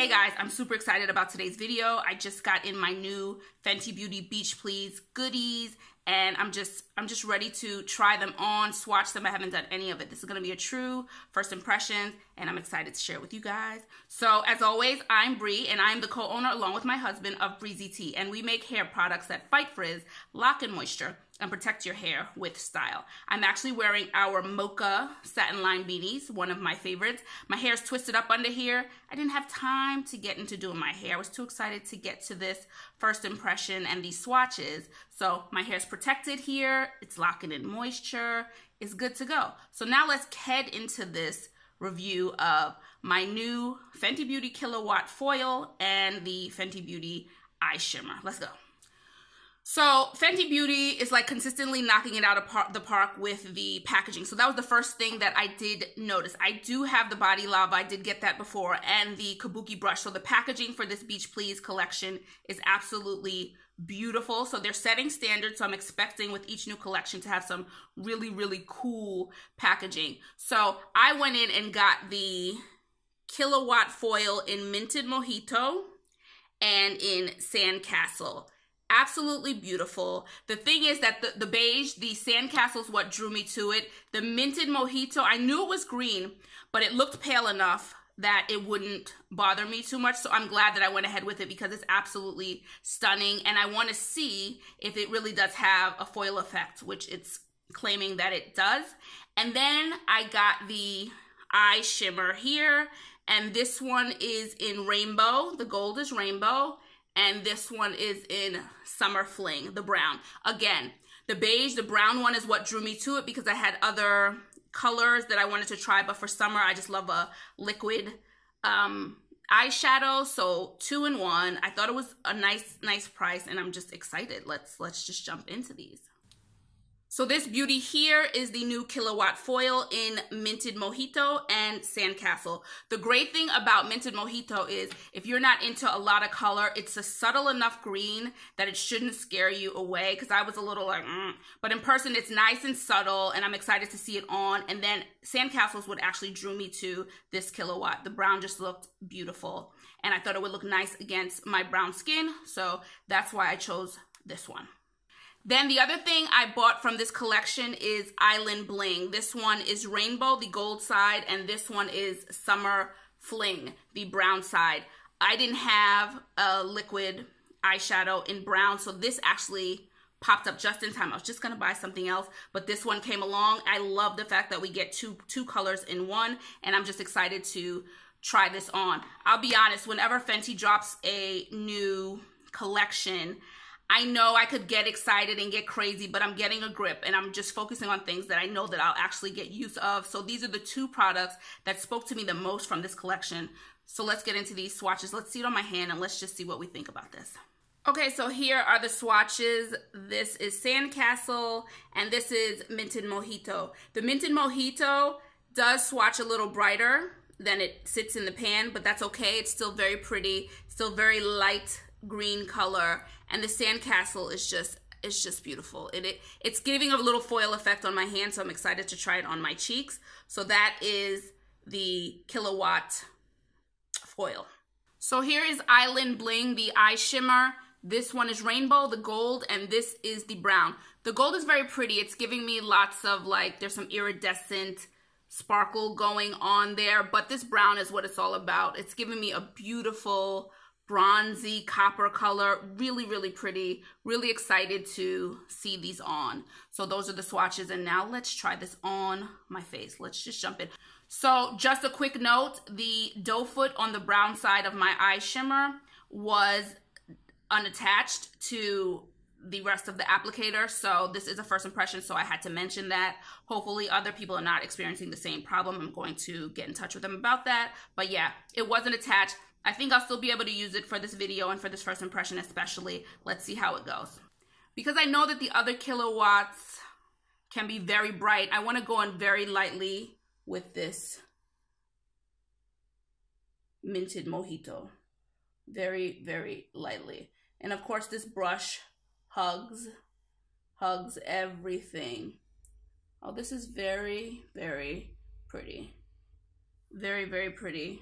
Hey guys, I'm super excited about today's video. I just got in my new Fenty Beauty Beach Please goodies and I'm just ready to try them on, swatch them. I haven't done any of it. This is gonna be a true first impressions and I'm excited to share it with you guys. So as always, I'm Bree and I'm the co-owner along with my husband of Breezy Tea, and we make hair products that fight frizz, lock in moisture, and protect your hair with style. I'm actually wearing our Mocha satin line beanies, one of my favorites. My hair's twisted up under here. I didn't have time to get into doing my hair. I was too excited to get to this first impression and these swatches. So my hair's protected here. It's locking in moisture. It's good to go. So now let's head into this review of my new Fenty Beauty Killawatt foil and the Fenty Beauty eye shimmer. Let's go. So Fenty Beauty is like consistently knocking it out of the park with the packaging. So that was the first thing that I did notice. I do have the Body Lava, I did get that before, and the Kabuki brush. So the packaging for this Beach Please collection is absolutely beautiful. So they're setting standards. So I'm expecting with each new collection to have some really, really cool packaging. So I went in and got the Killawatt foil in Minted Mojito and in Sandcastle. Absolutely beautiful. The thing is that the beige, the Sandcastle is what drew me to it. The Minted Mojito, I knew it was green, but it looked pale enough that it wouldn't bother me too much. So I'm glad that I went ahead with it because it's absolutely stunning. And I want to see if it really does have a foil effect, which it's claiming that it does. And then I got the eye shimmer here. And this one is in Rainbow. The gold is Rainbow. And this one is in Summer Fling, the brown. Again, the beige, the brown one is what drew me to it because I had other colors that I wanted to try. But for summer, I just love a liquid eyeshadow. So 2-in-1. I thought it was a nice price and I'm just excited. Let's just jump into these. So this beauty here is the new Killawatt foil in Minted Mojito and Sandcastle. The great thing about Minted Mojito is if you're not into a lot of color, it's a subtle enough green that it shouldn't scare you away, because I was a little like, But in person, it's nice and subtle, and I'm excited to see it on. And then Sandcastle's what actually drew me to this Killawatt. The brown just looked beautiful, and I thought it would look nice against my brown skin, so that's why I chose this one. Then the other thing I bought from this collection is Island Bling. This one is Rainbow, the gold side, and this one is Summer Fling, the brown side. I didn't have a liquid eyeshadow in brown, so this actually popped up just in time. I was just gonna buy something else, but this one came along. I love the fact that we get two colors in one, and I'm just excited to try this on. I'll be honest, whenever Fenty drops a new collection, I know I could get excited and get crazy, but I'm getting a grip and I'm just focusing on things that I know that I'll actually get use of. So these are the two products that spoke to me the most from this collection. So let's get into these swatches. Let's see it on my hand and let's just see what we think about this. Okay, so here are the swatches. This is Sandcastle and this is Minted Mojito. The Minted Mojito does swatch a little brighter than it sits in the pan, but that's okay. It's still very pretty, still very light green color, and the Sandcastle is just beautiful. It's giving a little foil effect on my hand, so I'm excited to try it on my cheeks. So that is the Killawatt foil. So here is Island Bling, the eye shimmer. This one is Rainbow, the gold, and this is the brown. The gold is very pretty. It's giving me lots of like, there's some iridescent sparkle going on there, but this brown is what it's all about. It's giving me a beautiful bronzy copper color. Really, really pretty. Really excited to see these on. So those are the swatches, and now let's try this on my face. Let's just jump in. So just a quick note, the doe foot on the brown side of my eye shimmer was unattached to the rest of the applicator, so this is a first impression, so I had to mention that. Hopefully other people are not experiencing the same problem. I'm going to get in touch with them about that, but yeah, it wasn't attached. I think I'll still be able to use it for this video and for this first impression especially. Let's see how it goes. Because I know that the other Killawatts can be very bright, I want to go in very lightly with this Minted Mojito. Very, very lightly. And of course this brush hugs everything. Oh, this is very, very pretty. Very, very pretty.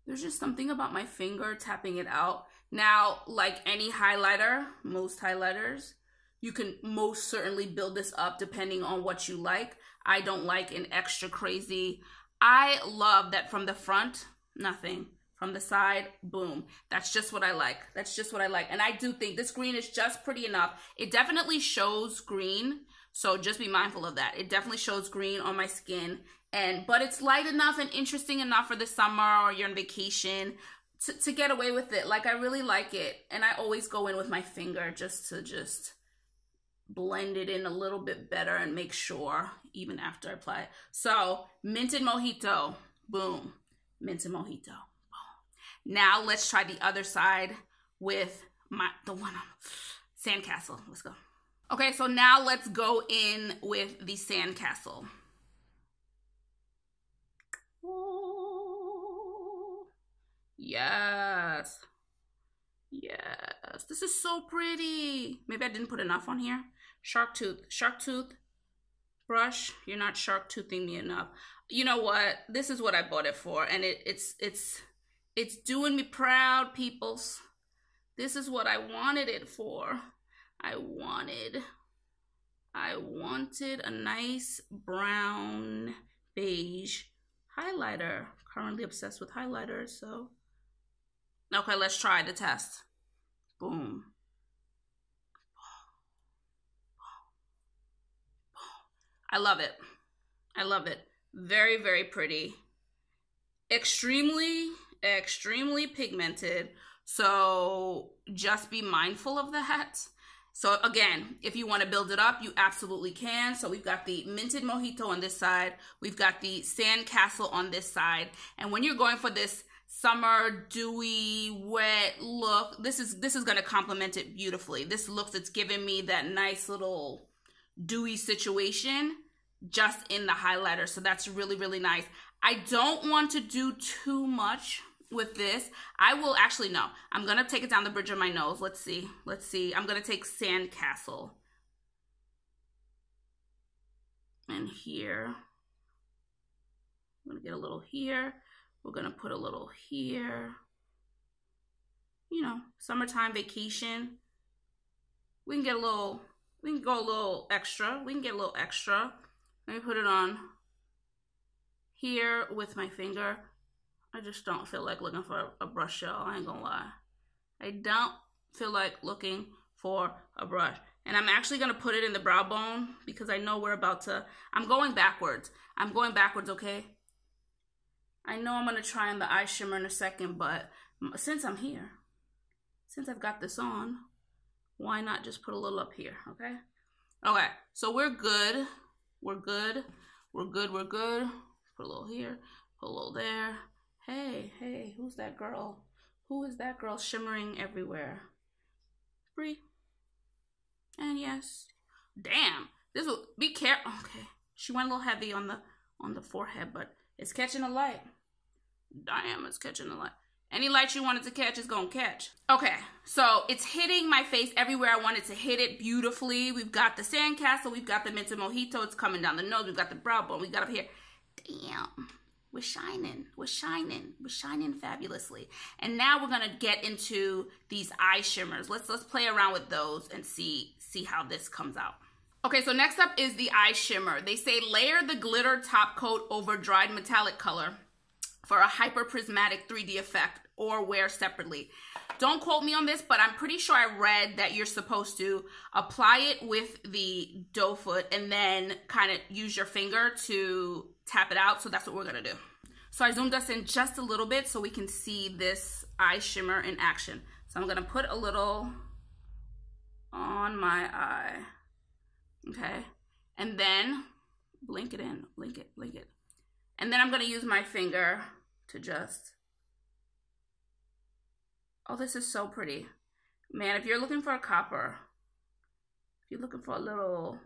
There's just something about my finger tapping it out. Now, like any highlighter, most highlighters, you can most certainly build this up depending on what you like. I don't like an extra crazy. I love that from the front, nothing. From the side, boom. That's just what I like. That's just what I like. And I do think this green is just pretty enough. It definitely shows green, so just be mindful of that. It definitely shows green on my skin. But it's light enough and interesting enough for the summer or you're on vacation to get away with it. Like, I really like it. And I always go in with my finger just to blend it in a little bit better and make sure even after I apply it. So, Minted Mojito, boom. Minted Mojito, boom. Now let's try the other side with the one on Sandcastle. Let's go. Okay, so now let's go in with the Sandcastle. Yes. Yes. This is so pretty. Maybe I didn't put enough on here. Shark tooth. Shark tooth brush. You're not shark toothing me enough. You know what? This is what I bought it for. And it's doing me proud, peoples. This is what I wanted it for. I wanted a nice brown beige highlighter. Currently obsessed with highlighters, so. Okay, let's try the test. Boom. I love it. I love it. Very, very pretty. Extremely, extremely pigmented. So just be mindful of that. So again, if you want to build it up, you absolutely can. So we've got the Minted Mojito on this side. We've got the Sandcastle on this side. And when you're going for this summer, dewy, wet look, this is going to complement it beautifully. This looks, it's giving me that nice little dewy situation just in the highlighter. So that's really, really nice. I don't want to do too much with this. I will actually, no, I'm going to take it down the bridge of my nose. Let's see. Let's see. I'm going to take Sandcastle. And here. I'm going to get a little here. We're going to put a little here. You know, summertime vacation. We can get a little, we can go a little extra. We can get a little extra. Let me put it on here with my finger. I just don't feel like looking for a brush, y'all. I ain't gonna lie. I don't feel like looking for a brush. And I'm actually gonna put it in the brow bone because I know we're about to, I'm going backwards. I'm going backwards, okay? I know I'm gonna try on the eye shimmer in a second, but since I'm here, since I've got this on, why not just put a little up here, okay? Okay, so we're good. We're good. We're good. We're good. Put a little here, put a little there. Hey, hey, who's that girl? Who is that girl shimmering everywhere? Bree. And yes. Damn. This will be careful. Okay. She went a little heavy on the forehead, but it's catching a light. Damn, it's catching a light. Any light you want it to catch is gonna catch. Okay, so it's hitting my face everywhere I want it to hit it beautifully. We've got the Sandcastle, we've got the Minted Mojito, it's coming down the nose, we've got the brow bone, we got up here. Damn. We're shining, we're shining, we're shining fabulously. And now we're gonna get into these eye shimmers. Let's play around with those and see how this comes out. Okay, so next up is the eye shimmer. They say layer the glitter top coat over dried metallic color for a hyper prismatic 3D effect or wear separately. Don't quote me on this, but I'm pretty sure I read that you're supposed to apply it with the doe foot and then kind of use your finger to tap it out. So that's what we're gonna do. So I zoomed us in just a little bit so we can see this eye shimmer in action. So I'm gonna put a little on my eye, okay? And then blink it in, blink it, blink it. And then I'm gonna use my finger to just, oh, this is so pretty. Man, if you're looking for a copper, if you're looking for a little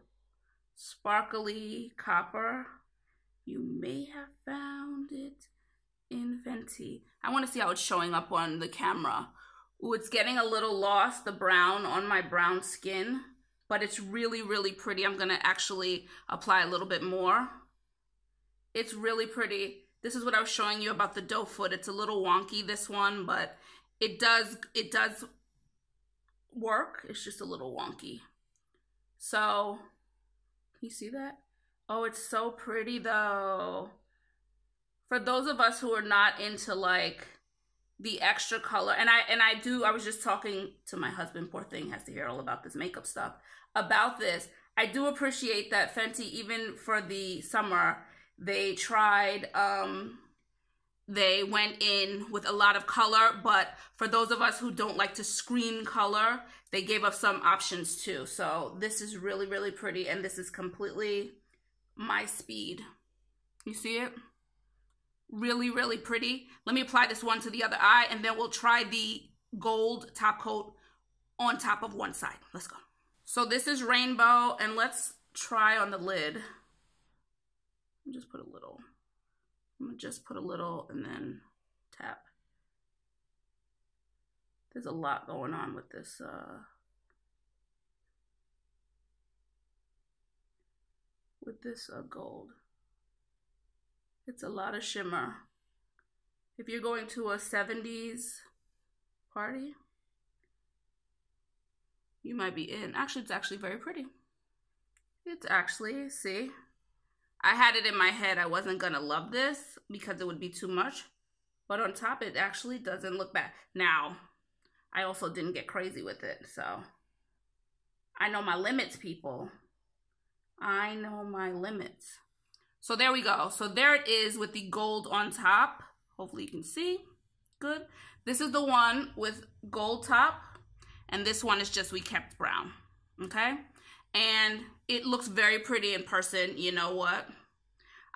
sparkly copper, you may have found it in Fenty. I want to see how it's showing up on the camera. Ooh, it's getting a little lost, the brown on my brown skin, but it's really, really pretty. I'm gonna actually apply a little bit more. It's really pretty. This is what I was showing you about the doe foot. It's a little wonky, this one, but it does work. It's just a little wonky. So, can you see that? Oh, it's so pretty though. For those of us who are not into like the extra color, and I was just talking to my husband, poor thing, has to hear all about this makeup stuff, about this. I do appreciate that Fenty, even for the summer, they tried, they went in with a lot of color, but for those of us who don't like to scream color, they gave us some options too. So this is really, really pretty, and this is completely my speed. You see it? Really, really pretty. Let me apply this one to the other eye, and then we'll try the gold top coat on top of one side. Let's go. So this is Rainbow, and let's try on the lid. Just put a little. I'm gonna just put a little and then tap. There's a lot going on with this. Gold. It's a lot of shimmer. If you're going to a 70s party, you might be in. Actually, it's actually very pretty. It's actually, see, I had it in my head I wasn't gonna love this because it would be too much, but on top it actually doesn't look bad. Now, I also didn't get crazy with it, so I know my limits, people. I know my limits. So there we go. So there it is with the gold on top. Hopefully you can see. Good. This is the one with gold top, and this one is just we kept brown. Okay? And it looks very pretty in person. You know what?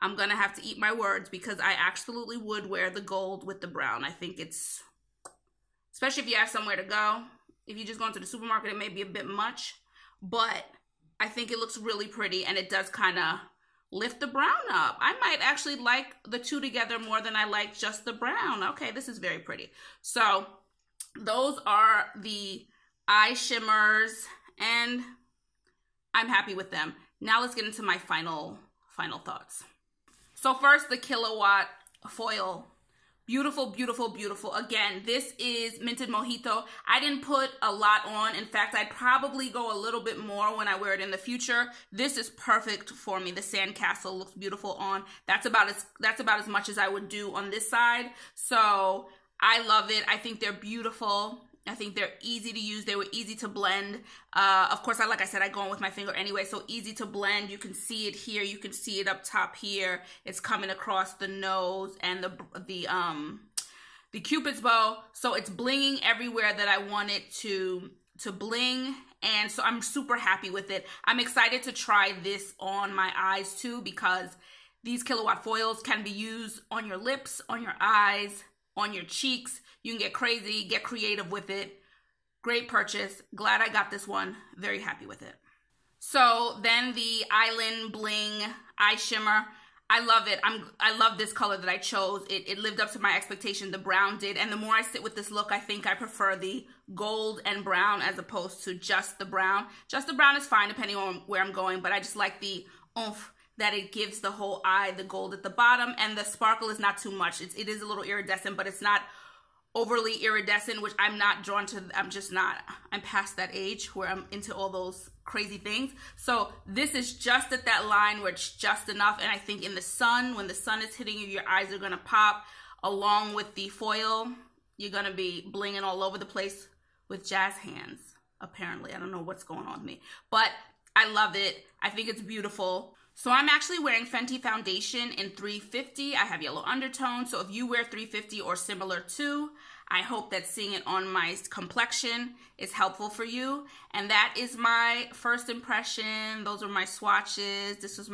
I'm gonna have to eat my words because I absolutely would wear the gold with the brown. I think it's, especially if you have somewhere to go. If you just go into the supermarket, it may be a bit much, but I think it looks really pretty, and it does kind of lift the brown up. I might actually like the two together more than I like just the brown. Okay, this is very pretty. So those are the eye shimmers, and I'm happy with them. Now let's get into my final thoughts. So first, the Killawatt foil. Beautiful, beautiful, beautiful. Again, this is Minted Mojito. I didn't put a lot on. In fact, I'd probably go a little bit more when I wear it in the future. This is perfect for me. The sandcastle looks beautiful on. That's about as much as I would do on this side. So I love it. I think they're beautiful. I think they're easy to use. They were easy to blend. Of course, like I said, I go in with my finger anyway, so easy to blend. You can see it here. You can see it up top here. It's coming across the nose and the Cupid's bow. So it's blinging everywhere that I want it to bling. And so I'm super happy with it. I'm excited to try this on my eyes too, because these Killawatt foils can be used on your lips, on your eyes, on your cheeks. You can get crazy, get creative with it. Great purchase. Glad I got this one. Very happy with it. So then the Island Bling Eye Shimmer. I love it. I love this color that I chose. It lived up to my expectation. The brown did. And the more I sit with this look, I think I prefer the gold and brown as opposed to just the brown. Just the brown is fine depending on where I'm going, but I just like the oomph that it gives the whole eye, the gold at the bottom, and the sparkle is not too much. It is a little iridescent, but it's not overly iridescent, which I'm not drawn to. I'm past that age where I'm into all those crazy things. So this is just at that line where it's just enough, and I think in the sun, when the sun is hitting you, your eyes are gonna pop. Along with the foil, you're gonna be blinging all over the place with jazz hands, apparently. I don't know what's going on with me, but I love it. I think it's beautiful. So I'm actually wearing Fenty foundation in 350. I have yellow undertone. So if you wear 350 or similar to, I hope that seeing it on my complexion is helpful for you. And that is my first impression. Those are my swatches. This was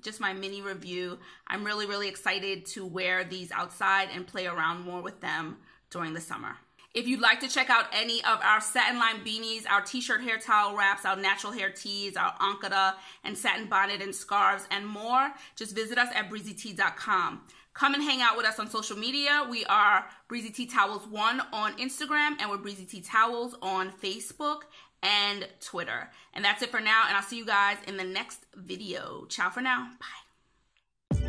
just my mini review. I'm really, really excited to wear these outside and play around more with them during the summer. If you'd like to check out any of our satin line beanies, our t-shirt hair towel wraps, our natural hair tees, our ankara and satin bonnet and scarves and more, just visit us at breezytea.com. Come and hang out with us on social media. We are Breezy Tea Towels 1 on Instagram, and we're Breezy Tea Towels on Facebook and Twitter. And that's it for now, and I'll see you guys in the next video. Ciao for now. Bye.